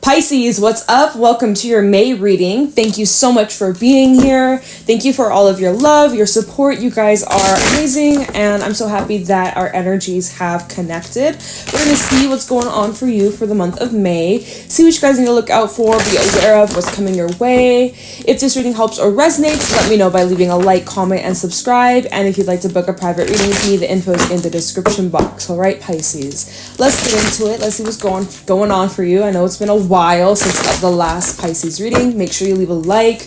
Pisces, what's up? Welcome to your May reading. Thank you so much for being here. Thank you for all of your love, your support. You guys are amazing, and I'm so happy that our energies have connected. We're going to see what's going on for you for the month of May. See what you guys need to look out for, be aware of what's coming your way. If this reading helps or resonates, let me know by leaving a like, comment, and subscribe. And if you'd like to book a private reading with me, the info is in the description box. All right, Pisces, let's get into it. Let's see what's going on for you. I know it's been a while since the last Pisces reading. Make sure you leave a like,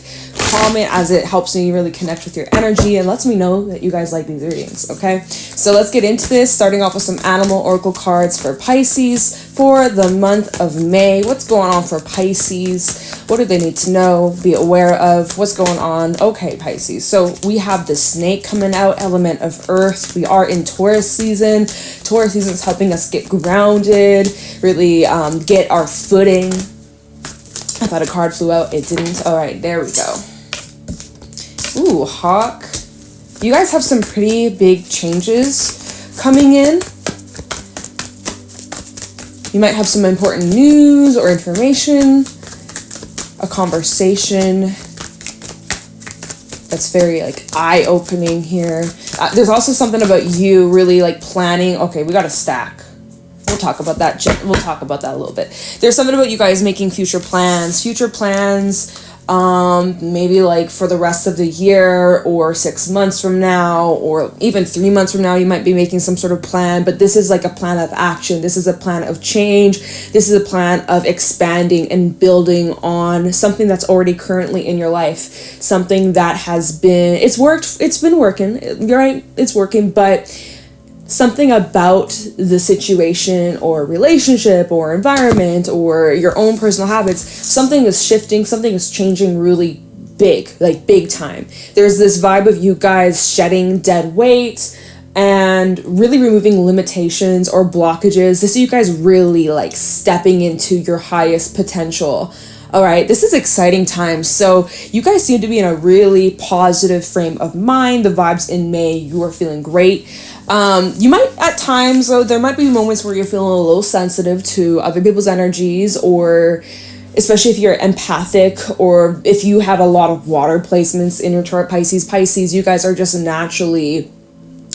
comment, as it helps me really connect with your energy and lets me know that you guys like these readings. Okay, so let's get into this, starting off with some animal oracle cards for Pisces for the month of May. What's going on for Pisces? What do they need to know, be aware of? What's going on? Okay, Pisces, so we have the snake coming out, element of earth. We are in Taurus season. Taurus season is helping us get grounded, really get our footing. I thought a card flew out. It didn't. All right, there we go. Ooh, hawk. You guys have some pretty big changes coming in. You might have some important news or information, a conversation that's very like eye-opening here. There's also something about you really like planning. Okay, we got a stack. We'll talk about that. We'll talk about that a little bit. There's something about you guys making future plans. Maybe like for the rest of the year or 6 months from now or even 3 months from now, you might be making some sort of plan, but this is like a plan of action. This is a plan of change. This is a plan of expanding and building on something that's already currently in your life. Something that has been, it's been working, right? It's working, but something about the situation or relationship or environment or your own personal habits, something is shifting, something is changing really big, like big time. There's this vibe of you guys shedding dead weight and really removing limitations or blockages. This is you guys really like stepping into your highest potential. All right, this is exciting times. So you guys seem to be in a really positive frame of mind. The vibes in May, you are feeling great. You might at times, though, there might be moments where you're feeling a little sensitive to other people's energies, or especially if you're empathic or if you have a lot of water placements in your chart, Pisces, you guys are just naturally,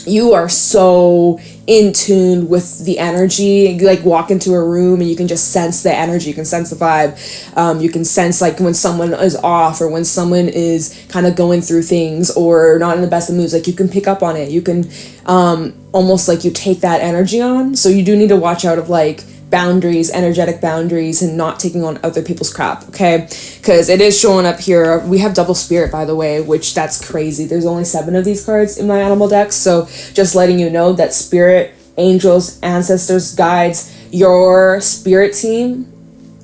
you are so in tune with the energy. You like walk into a room and you can just sense the energy, you can sense the vibe. You can sense like when someone is off or when someone is kind of going through things or not in the best of moods. Like you can pick up on it. You can almost like you take that energy on. So you do need to watch out of like boundaries, energetic boundaries, and not taking on other people's crap, okay? Because it is showing up here. We have double spirit, by the way, which that's crazy. There's only 7 of these cards in my animal deck, so just letting you know that spirit, angels, ancestors, guides, your spirit team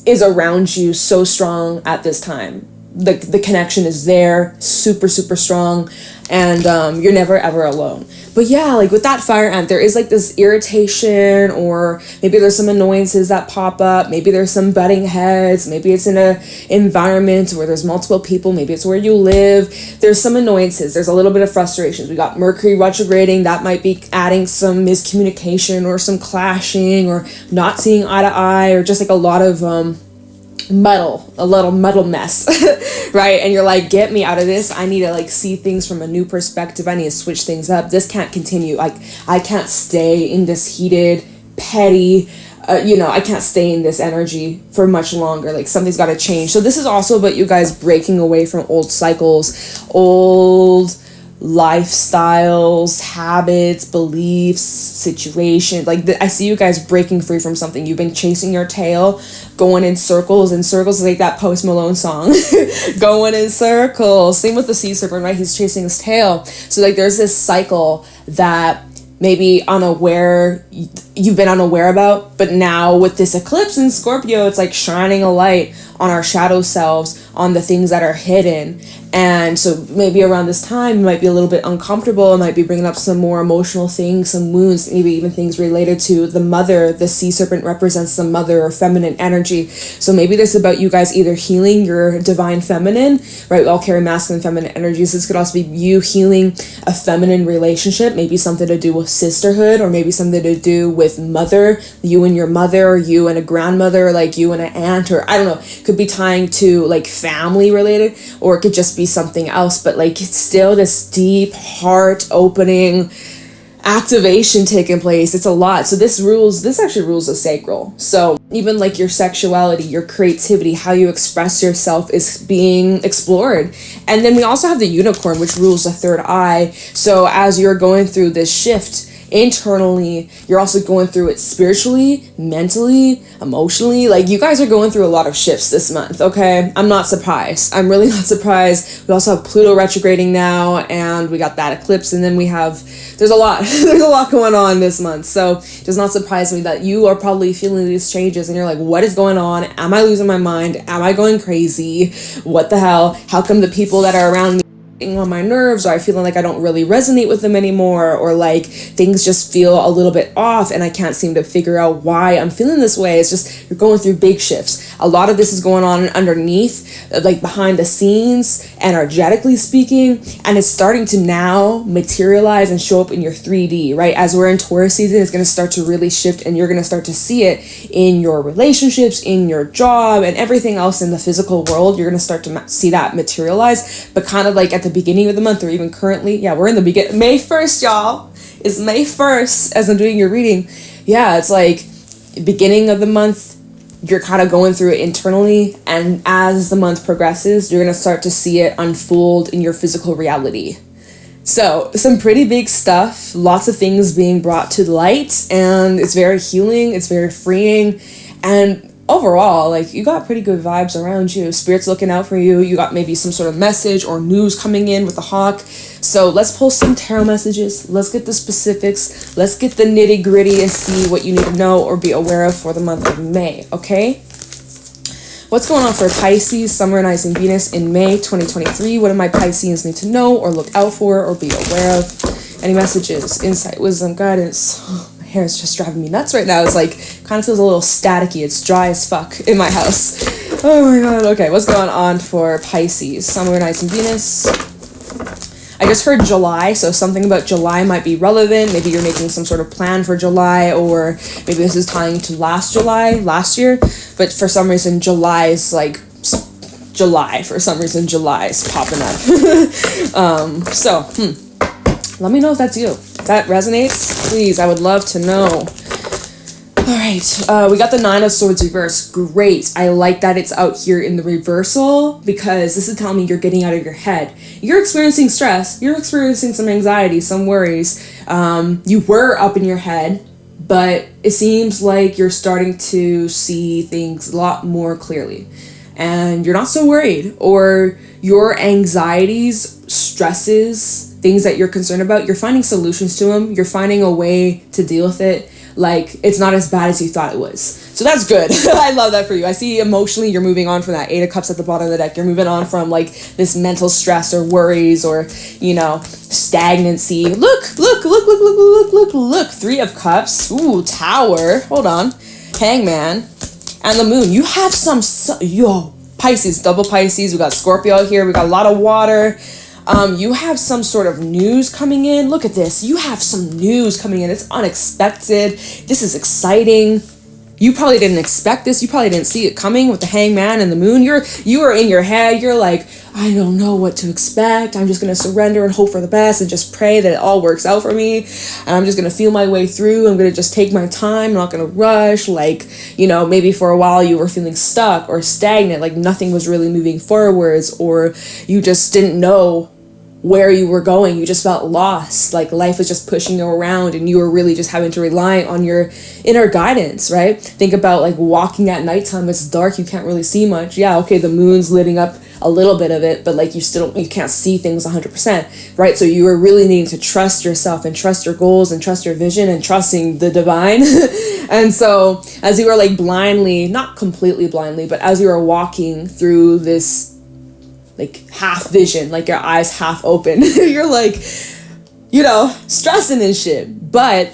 is around you so strong at this time. The connection is there, super strong, and you're never ever alone. But yeah, like with that fire ant, there is like this irritation, or maybe there's some annoyances that pop up. Maybe there's some butting heads. Maybe it's in a environment where there's multiple people. Maybe it's where you live. There's some annoyances. There's a little bit of frustrations. We got Mercury retrograding. That might be adding some miscommunication or some clashing or not seeing eye to eye, or just like a lot of a little muddle mess, right? And you're like, get me out of this. I need to like see things from a new perspective. I need to switch things up. This can't continue. Like I can't stay in this heated, petty, I can't stay in this energy for much longer. Like something's got to change. So this is also about you guys breaking away from old cycles, old lifestyles, habits, beliefs, situations. Like I see you guys breaking free from something. You've been chasing your tail, going in circles and circles, like that Post Malone song. Going in circles. Same with the sea serpent, right? He's chasing his tail. So like there's this cycle that maybe you've been unaware about, but now with this eclipse in Scorpio, it's like shining a light on our shadow selves, on the things that are hidden. And so maybe around this time you might be a little bit uncomfortable. It might be bringing up some more emotional things, some wounds, maybe even things related to the mother. The sea serpent represents the mother or feminine energy. So maybe this is about you guys either healing your divine feminine, right? We all carry masculine, feminine energies. This could also be you healing a feminine relationship, maybe something to do with sisterhood, or maybe something to do with mother, you and your mother, or you and a grandmother, or like you and an aunt, or I don't know, could be tying to like family related, or it could just be something else, but like it's still this deep heart opening activation taking place. It's a lot. So this actually rules the sacral. So even like your sexuality, your creativity, how you express yourself is being explored. And then we also have the unicorn, which rules the third eye. So as you're going through this shift internally, you're also going through it spiritually, mentally, emotionally. Like you guys are going through a lot of shifts this month, okay? I'm not surprised. I'm really not surprised. We also have Pluto retrograding now, and we got that eclipse, and then there's a lot there's a lot going on this month. So it does not surprise me that you are probably feeling these changes and you're like, what is going on? Am I losing my mind? Am I going crazy? What the hell? How come the people that are around me on my nerves, or I feeling like I don't really resonate with them anymore, or like things just feel a little bit off and I can't seem to figure out why I'm feeling this way? It's just you're going through big shifts. A lot of this is going on underneath, like behind the scenes, energetically speaking, and it's starting to now materialize and show up in your 3D, right? As we're in Taurus season, it's going to start to really shift, and you're going to start to see it in your relationships, in your job, and everything else in the physical world. You're going to start to see that materialize, but kind of like at the beginning of the month, or even currently, we're in the beginning. May 1st, y'all. It's May 1st as I'm doing your reading. Yeah, it's like beginning of the month, you're kind of going through it internally, and as the month progresses, you're going to start to see it unfold in your physical reality. So some pretty big stuff, lots of things being brought to light, and it's very healing, it's very freeing, and overall, like, you got pretty good vibes around you. Spirit's looking out for you. You got maybe some sort of message or news coming in with the hawk. So let's pull some tarot messages. Let's get the specifics. Let's get the nitty gritty and see what you need to know or be aware of for the month of May, okay? What's going on for Pisces, Sun, Rising, Venus in May 2023? What do my Pisceans need to know or look out for or be aware of? Any messages, insight, wisdom, guidance? My hair is just driving me nuts right now. It's like, kind of feels a little staticky. It's dry as fuck in my house. Oh my god. Okay, what's going on for Pisces, Sun, Rising, Venus? I just heard July, so something about July might be relevant. Maybe you're making some sort of plan for July, or maybe this is tying to last year. But for some reason, July is like July. For some reason, July is popping up. Let me know if that's you. If that resonates, please, I would love to know. All right, we got the 9 of Swords reverse. Great. I like that it's out here in the reversal, because this is telling me you're getting out of your head. You're experiencing stress. You're experiencing some anxiety, some worries. You were up in your head, but it seems like you're starting to see things a lot more clearly. And you're not so worried, or your anxieties, stresses, things that you're concerned about, you're finding solutions to them. You're finding a way to deal with it. Like, it's not as bad as you thought it was. So that's good. I love that for you. I see emotionally you're moving on from that 8 of Cups at the bottom of the deck. You're moving on from like this mental stress or worries or, you know, stagnancy. Look. 3 of Cups. Ooh, Tower. Hold on. Hangman. And the Moon. You have Pisces, double Pisces. We got Scorpio out here. We got a lot of water. You have some sort of news coming in. Look at this. You have some news coming in. It's unexpected. This is exciting. You probably didn't expect this. You probably didn't see it coming with the Hangman and the Moon. You are in your head. You're like, I don't know what to expect. I'm just going to surrender and hope for the best and just pray that it all works out for me. And I'm just going to feel my way through. I'm going to just take my time. I'm not going to rush. Like, you know, maybe for a while you were feeling stuck or stagnant, like nothing was really moving forwards, or you just didn't know where you were going. You just felt lost, like life was just pushing you around and you were really just having to rely on your inner guidance, right? Think about like walking at nighttime. It's dark, you can't really see much. Yeah, okay, the moon's lighting up a little bit of it, but like you can't see things 100%, right? So you were really needing to trust yourself and trust your goals and trust your vision and trusting the divine. And so as you were like blindly, not completely blindly, but as you were walking through this like half vision, like your eyes half open. You're like, you know, stressing and shit. But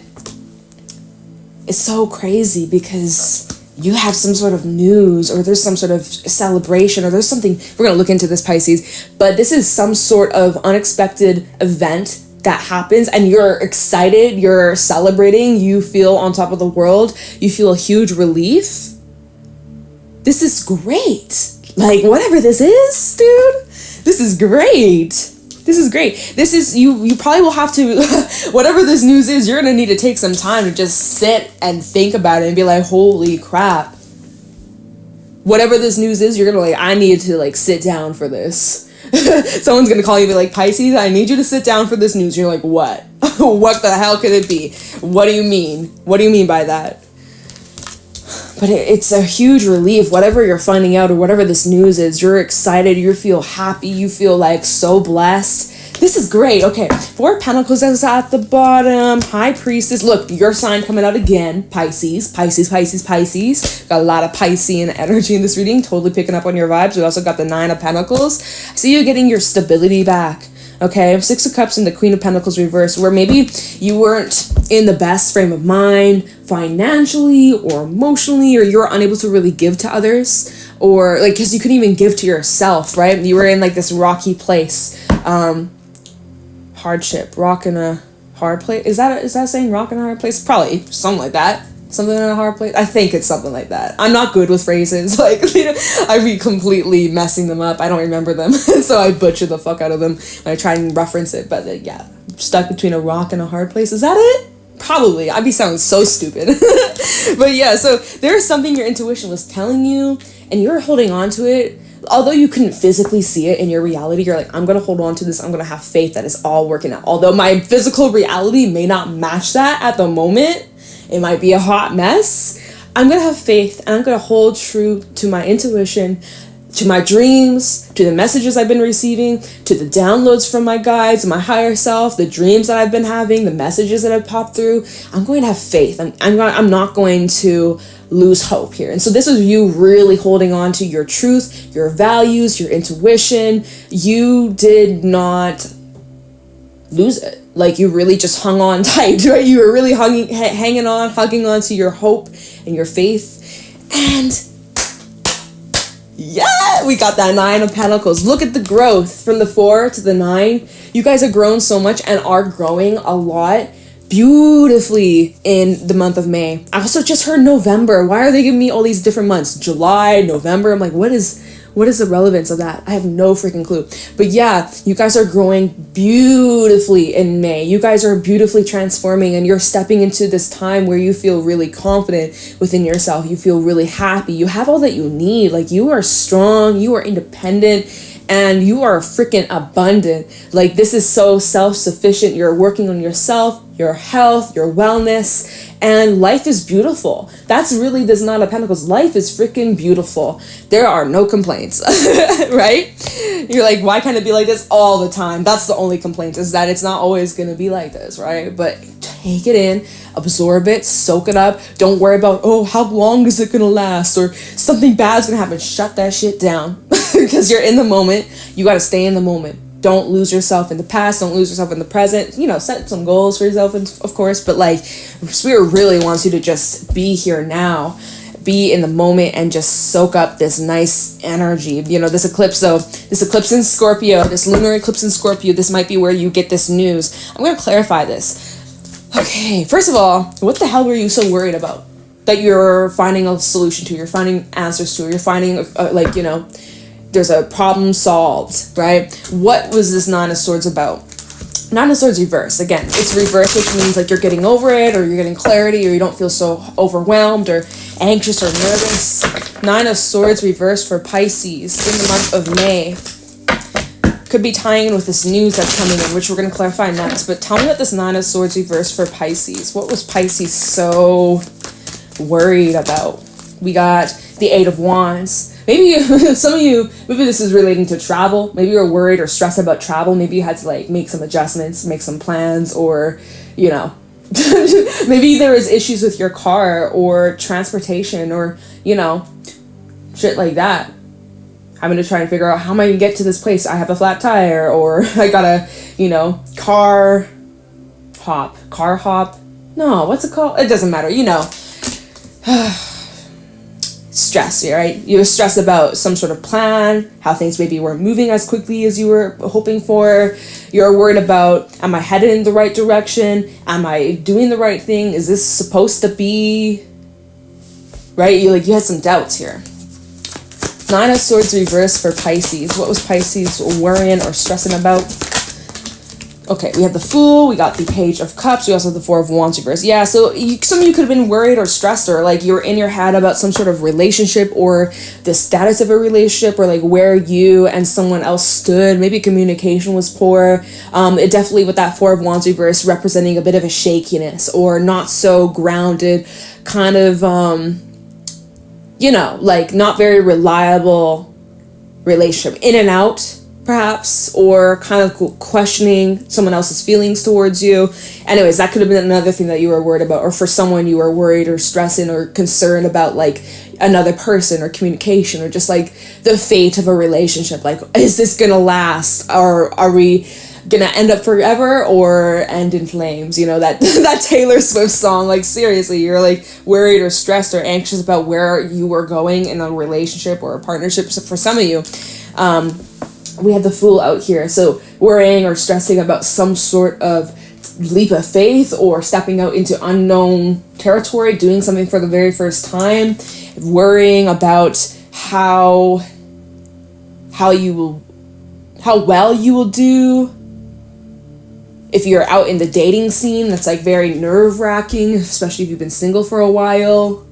it's so crazy because you have some sort of news, or there's some sort of celebration, or there's something. We're going to look into this, Pisces, but this is some sort of unexpected event that happens, and you're excited, you're celebrating, you feel on top of the world, you feel a huge relief. This is great. Like, whatever this is, dude, this is great. This is great. This is, you probably will have to, whatever this news is, you're going to need to take some time to just sit and think about it and be like, holy crap. Whatever this news is, you're going to like, I need to like sit down for this. Someone's going to call you and be like, Pisces, I need you to sit down for this news. You're like, what? What the hell could it be? What do you mean? What do you mean by that? But it's a huge relief. Whatever you're finding out or whatever this news is, you're excited, you feel happy, you feel like so blessed. This is great. Okay, 4 of Pentacles is at the bottom. High Priestess. Look, your sign coming out again. Pisces. Pisces, Pisces, Pisces. Got a lot of Piscean energy in this reading. Totally picking up on your vibes. We also got the 9 of Pentacles. I see you getting your stability back. Okay, 6 of Cups and the Queen of Pentacles reversed, where maybe you weren't in the best frame of mind financially or emotionally, or you were unable to really give to others, or like, because you couldn't even give to yourself, right? You were in like this rocky place. Hardship, rock in a hard place. Is that saying rock in a hard place? Probably something like that. Something in a hard place. I think it's something like that. I'm not good with phrases. Like, I'd be completely messing them up. I don't remember them. So I butcher the fuck out of them when I try and reference it. But yeah, stuck between a rock and a hard place. Is that it? Probably. I'd be sounding so stupid. But yeah, so there's something your intuition was telling you and you're holding on to it. Although you couldn't physically see it in your reality, you're like, I'm going to hold on to this. I'm going to have faith that it's all working out. Although my physical reality may not match that at the moment. It might be a hot mess. I'm going to have faith and I'm going to hold true to my intuition, to my dreams, to the messages I've been receiving, to the downloads from my guides, my higher self, the dreams that I've been having, the messages that have popped through. I'm going to have faith. I'm not going to lose hope here. And so this is you really holding on to your truth, your values, your intuition. You did not lose it. Like, you really just hung on tight, right? You were really hugging on to your hope and your faith. And yeah, we got that 9 of Pentacles. Look at the growth from the 4 to the 9. You guys have grown so much and are growing a lot beautifully in the month of May. I also just heard November. Why are they giving me all these different months? July, November. I'm like, what is the relevance of that? I have no freaking clue. But yeah, you guys are growing beautifully in May. You guys are beautifully transforming, and you're stepping into this time where you feel really confident within yourself. You feel really happy. You have all that you need. Like, you are strong, you are independent, and you are freaking abundant. Like, this is so self-sufficient. You're working on yourself, your health, your wellness, and life is beautiful. That's really this 9 of Pentacles. Life is freaking beautiful. There are no complaints, right? You're like, why can't it be like this all the time? That's the only complaint, is that it's not always going to be like this, right? But take it in, absorb it, soak it up. Don't worry about, oh, how long is it going to last? Or something bad's going to happen. Shut that shit down because you're in the moment. You got to stay in the moment. Don't lose yourself in the past. Don't lose yourself in the present. You know, set some goals for yourself, of course. But like, Spirit really wants you to just be here now, be in the moment, and just soak up this nice energy. You know, this eclipse in Scorpio, this lunar eclipse in Scorpio, this might be where you get this news. I'm going to clarify this. Okay, first of all, what the hell were you so worried about that you're finding a solution to? You're finding answers to? You're finding, like, you know, there's a problem solved, right? What was this 9 of Swords about? 9 of Swords reverse. Again, it's reverse, which means like you're getting over it, or you're getting clarity, or you don't feel so overwhelmed or anxious or nervous. 9 of Swords reverse for Pisces in the month of May. Could be tying in with this news that's coming in, which we're going to clarify next. But tell me what this 9 of Swords reverse for Pisces. What was Pisces so worried about? We got the 8 of Wands. Maybe some of you, maybe this is relating to travel. Maybe you're worried or stressed about travel. Maybe you had to like make some adjustments, make some plans, or, you know, maybe there was issues with your car or transportation, or, you know, shit like that. I'm going to try and figure out how am I going to get to this place. I have a flat tire, or I got to, you know, car hop. No, what's it called? It doesn't matter, you know. Stress, right? You're stressed about some sort of plan, how things maybe weren't moving as quickly as you were hoping for. You're worried about, am I headed in the right direction? Am I doing the right thing? Is this supposed to be right? You had some doubts here. Nine of Swords reversed for Pisces. What was Pisces worrying or stressing about? Okay, we have the Fool, we got the Page of Cups, we also have the Four of Wands reversed. Yeah, so some of you could have been worried or stressed, or like you're in your head about some sort of relationship or the status of a relationship, or like where you and someone else stood. Maybe communication was poor. It definitely, with that Four of Wands reversed, representing a bit of a shakiness or not so grounded, kind of, you know, like not very reliable relationship, in and out, perhaps, or kind of questioning someone else's feelings towards you. Anyways, that could have been another thing that you were worried about, or for someone you were worried or stressing or concerned about, like another person or communication, or just like the fate of a relationship. Like, is this gonna last, or are we gonna end up forever or end in flames? You know, that that Taylor Swift song. Like, seriously, you're like worried or stressed or anxious about where you were going in a relationship or a partnership. So for some of you, we have the Fool out here. So worrying or stressing about some sort of leap of faith or stepping out into unknown territory, doing something for the very first time, worrying about how well you will do if you're out in the dating scene. That's like very nerve-wracking, especially if you've been single for a while.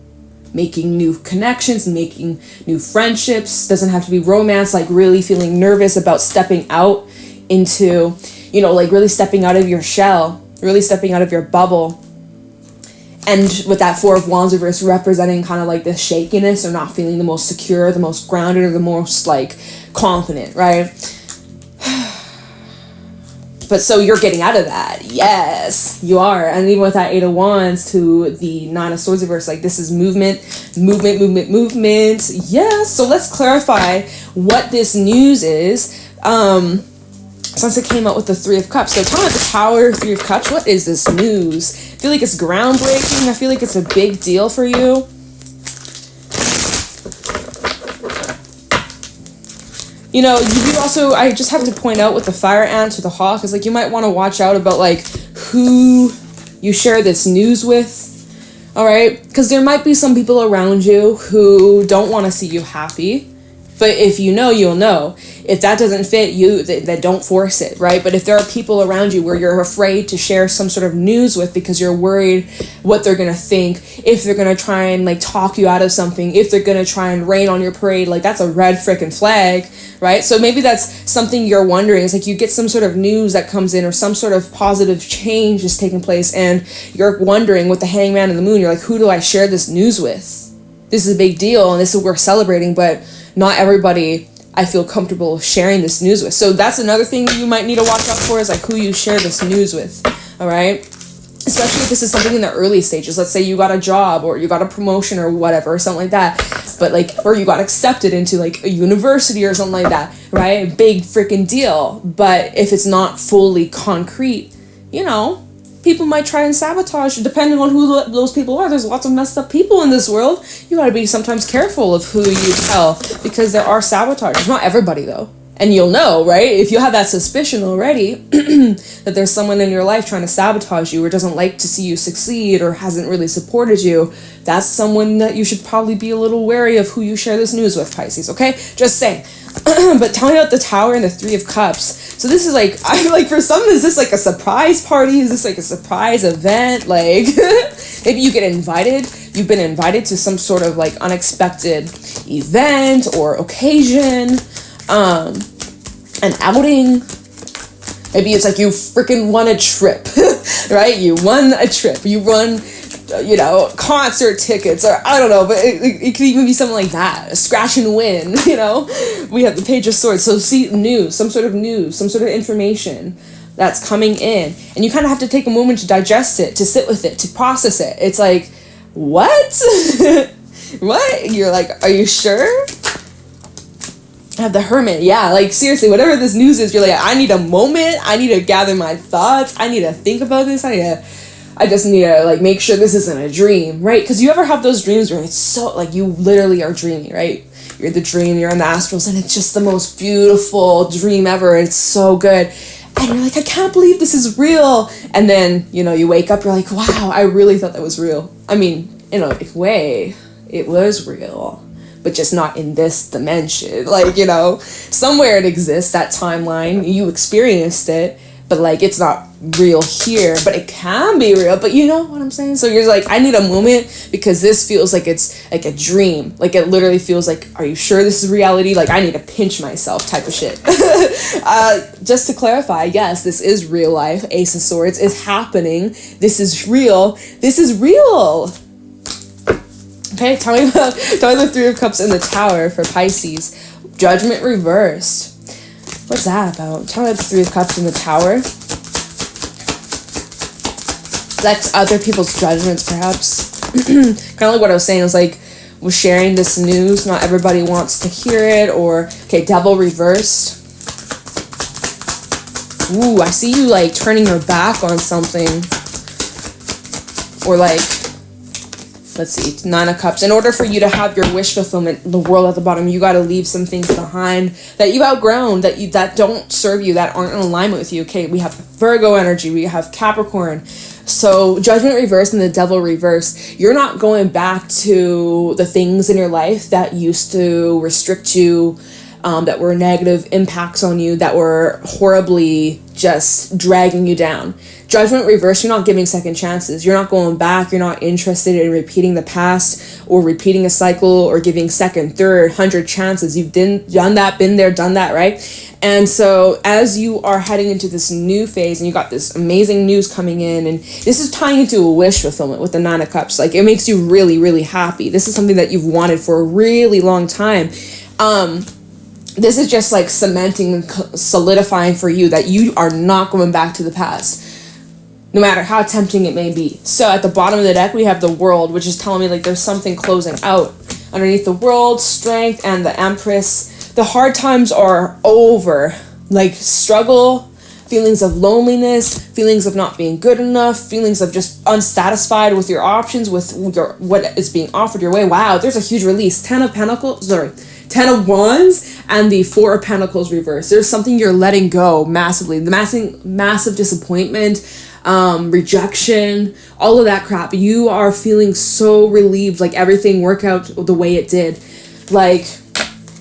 Making new connections, making new friendships. Doesn't have to be romance, like really feeling nervous about stepping out into, you know, like really stepping out of your shell, really stepping out of your bubble. And with that Four of Wands reverse representing kind of like this shakiness or not feeling the most secure, the most grounded, or the most like confident, right? But so you're getting out of that. Yes, you are. And even with that Eight of Wands to the Nine of Swords reverse, like this is movement. Yes. So let's clarify what this news is. Since it came out with the Three of Cups. So tell me about the Tower, Three of Cups. What is this news? I feel like it's groundbreaking. I feel like it's a big deal for you. You know, you also, I just have to point out with the Fire Ant or the Hawk, is like you might want to watch out about like who you share this news with, all right? Because there might be some people around you who don't want to see you happy. But if you know, you'll know. If that doesn't fit you, then don't force it, right? But if there are people around you where you're afraid to share some sort of news with because you're worried what they're going to think, if they're going to try and like talk you out of something, if they're going to try and rain on your parade, like that's a red frickin' flag, right? So maybe that's something you're wondering. It's like you get some sort of news that comes in or some sort of positive change is taking place and you're wondering with the Hangman and the Moon, you're like, who do I share this news with? This is a big deal and this is what we're celebrating, but not everybody I feel comfortable sharing this news with. So that's another thing you might need to watch out for, is like who you share this news with, all right? Especially if this is something in the early stages. Let's say you got a job or you got a promotion or whatever, something like that. But like, or you got accepted into like a university or something like that, right? Big freaking deal. But if it's not fully concrete, you know, people might try and sabotage, depending on who those people are. There's lots of messed up people in this world. You gotta be sometimes careful of who you tell, because there are sabotagers. Not everybody though. And you'll know, right? If you have that suspicion already that there's someone in your life trying to sabotage you or doesn't like to see you succeed or hasn't really supported you, that's someone that you should probably be a little wary of who you share this news with, Pisces, okay? Just saying. But tell me about the Tower and the Three of Cups. So this is like, I'm like, for some, is this like a surprise party? Is this like a surprise event? Like, maybe you get invited. You've been invited to some sort of like unexpected event or occasion, an outing. Maybe it's like you freaking won a trip, right? You won a trip. You won, you know, concert tickets, or I don't know, but it could even be something like that. A scratch and win, you know? We have the Page of Swords. So see news, some sort of information that's coming in. And you kind of have to take a moment to digest it, to sit with it, to process it. It's like, what? What? You're like, are you sure? I have the Hermit. Yeah, like seriously, whatever this news is, you're like, I need a moment. I need to gather my thoughts. I need to think about this. I just need to like make sure this isn't a dream, right? Because you ever have those dreams where it's so like you literally are dreaming, right? You're the dream, you're in the astrals, and it's just the most beautiful dream ever. It's so good. And you're like, I can't believe this is real. And then, you know, you wake up, you're like, wow, I really thought that was real. I mean, in a way, it was real, but just not in this dimension. Like, you know, somewhere it exists, that timeline, you experienced it, but like it's not real here, but it can be real. But you know what I'm saying? So you're like, I need a moment because this feels like it's like a dream. Like it literally feels like, are you sure this is reality? Like I need to pinch myself type of shit. Just to clarify, yes, this is real life. Ace of Swords is happening. This is real. This is real. Okay, tell me the Three of Cups in the Tower for Pisces. Judgment reversed. What's that about? Tell me about the Three of Cups in the Tower. That's other people's judgments, perhaps. Kind of like what I was saying. I was like, was sharing this news. Not everybody wants to hear it. Or, okay, Devil reversed. Ooh, I see you like turning your back on something. Or like, let's see, Nine of Cups. In order for you to have your wish fulfillment, the World at the bottom, you got to leave some things behind that you've outgrown, that don't serve you, that aren't in alignment with you. Okay, we have Virgo energy, we have Capricorn. So Judgment reverse and the Devil reverse. You're not going back to the things in your life that used to restrict you, that were negative impacts on you, that were horribly just dragging you down. Judgment reverse, you're not giving second chances. You're not going back. You're not interested in repeating the past or repeating a cycle or giving second, third, 100 chances. You've done that, been there, done that, right? And so as you are heading into this new phase and you got this amazing news coming in, and this is tying into a wish fulfillment with the Nine of Cups. Like it makes you really, really happy. This is something that you've wanted for a really long time. This is just like cementing and solidifying for you that you are not going back to the past, no matter how tempting it may be. So at the bottom of the deck, we have the World, which is telling me like there's something closing out. Underneath the World, Strength, and the Empress, the hard times are over. Like struggle, feelings of loneliness, feelings of not being good enough, feelings of just unsatisfied with your options, with what is being offered your way. Wow, there's a huge release. Ten of Wands and the Four of Pentacles reverse. There's something you're letting go massively. The massive disappointment, rejection, all of that crap. You are feeling so relieved, like everything worked out the way it did. Like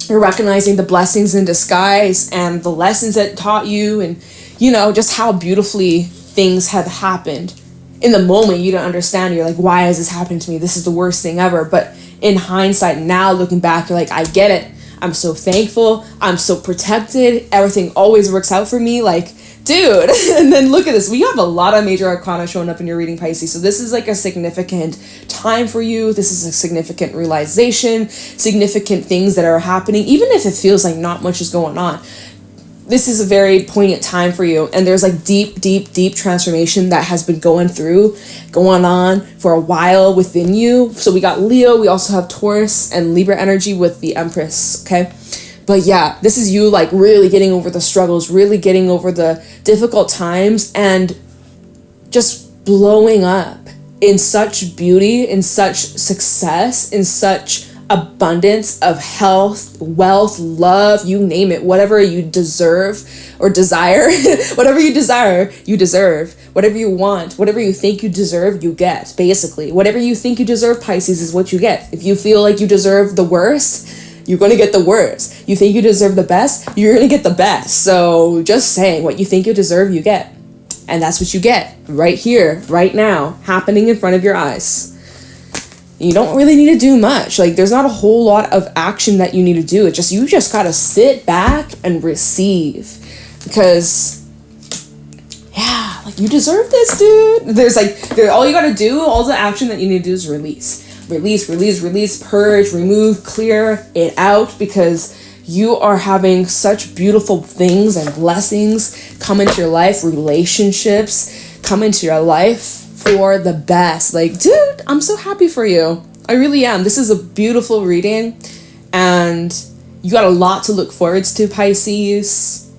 you're recognizing the blessings in disguise and the lessons that taught you, and you know, just how beautifully things have happened. In the moment, you don't understand. You're like, why is this happening to me? This is the worst thing ever. But in hindsight, now looking back, you're like, I get it. I'm so thankful. I'm so protected. Everything always works out for me. Like, dude. And then look at this. We have a lot of major arcana showing up in your reading, Pisces. So this is like a significant time for you. This is a significant realization, significant things that are happening, even if it feels like not much is going on. This is a very poignant time for you. And there's like deep transformation that has been going on for a while within you. So we got Leo, we also have Taurus and Libra energy with the Empress, okay? But yeah, this is you like really getting over the struggles, really getting over the difficult times and just blowing up in such beauty, in such success, in such abundance of health, wealth, love, you name it, whatever you deserve or desire, whatever you desire, you deserve. Whatever you want, whatever you think you deserve, you get, basically. Whatever you think you deserve, Pisces, is what you get. If you feel like you deserve the worst, you're going to get the worst. You think you deserve the best, you're going to get the best. So just saying, what you think you deserve, you get. And that's what you get right here, right now, happening in front of your eyes. You don't really need to do much. Like, there's not a whole lot of action that you need to do. You just got to sit back and receive. Because, yeah, like, you deserve this, dude. All you got to do, all the action that you need to do is release. Release, purge, remove, clear it out. Because you are having such beautiful things and blessings come into your life. Relationships come into your life for the best. Like, dude, I'm so happy for you. I really am. This is a beautiful reading, and You got a lot to look forward to, Pisces.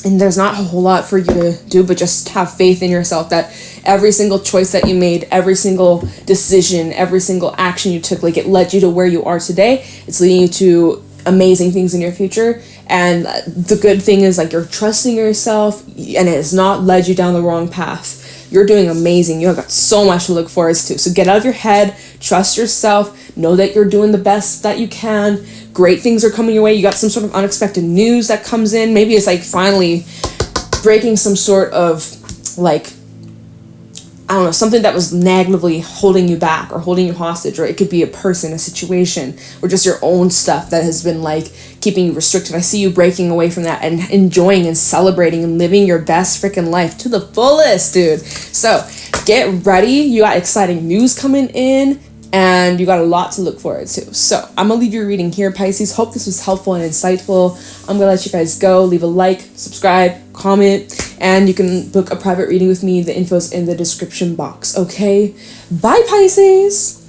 And there's not a whole lot for you to do, but just have faith in yourself that every single choice that you made, every single decision, every single action you took, like, it led you to where you are today. It's leading you to amazing things in your future. And the good thing is, like, you're trusting yourself and it has not led you down the wrong path. You're doing amazing. You've got so much to look forward to. So get out of your head, trust yourself, know that you're doing the best that you can. Great things are coming your way. You got some sort of unexpected news that comes in. Maybe it's like finally breaking some sort of, like, I don't know, something that was negatively holding you back or holding you hostage, or it could be a person, a situation, or just your own stuff that has been, like, keeping you restricted. I see you breaking away from that and enjoying and celebrating and living your best freaking life to the fullest, dude. So get ready. You got exciting news coming in, and you got a lot to look forward to. So I'm gonna leave your reading here, Pisces. Hope this was helpful and insightful. I'm gonna let you guys go. Leave a like, subscribe, comment, and you can book a private reading with me. The info's in the description box. Okay, bye, Pisces.